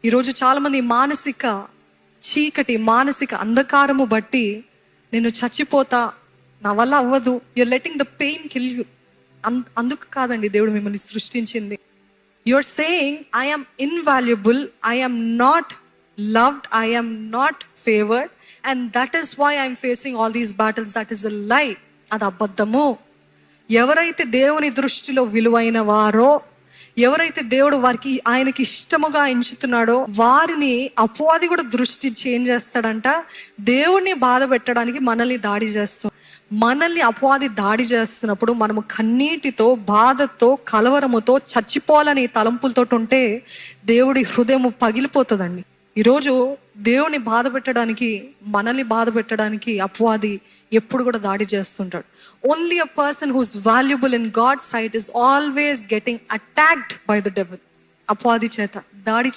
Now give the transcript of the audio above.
ఈరోజు చాలామంది మానసిక చీకటి, మానసిక అంధకారము బట్టి నేను చచ్చిపోతా, నా వల్ల అవ్వదు, you're letting the pain kill you. అందుకు కాదండి దేవుడు మిమ్మల్ని సృష్టించింది. You're saying I am invaluable, I am not loved, I am not favored, and that is why I am facing all these battles. That is a lie. అది అబద్ధము. ఎవరైతే దేవుని దృష్టిలో విలువైన వారో, ఎవరైతే దేవుడు వారికి ఆయనకి ఇష్టముగా ఎంచుతున్నాడో వారిని అపవాది కూడా దృష్టి చేంజ్ చేస్తాడంట. దేవుణ్ణి బాధ పెట్టడానికి మనల్ని దాడి చేస్తాం. మనల్ని అపవాది దాడి చేస్తున్నప్పుడు మనము కన్నీటితో, బాధతో, కలవరముతో, చచ్చిపోవాలని తలంపులతో ఉంటే దేవుడి హృదయము పగిలిపోతుందండి. ఈరోజు దేవుని బాధ పెట్టడానికి, మనల్ని బాధ పెట్టడానికి అపవాది ఎప్పుడు కూడా దాడి చేస్తుంటాడు. Only a person who's valuable in God sight is always getting attacked by the devil. అపవాది చేత దాడి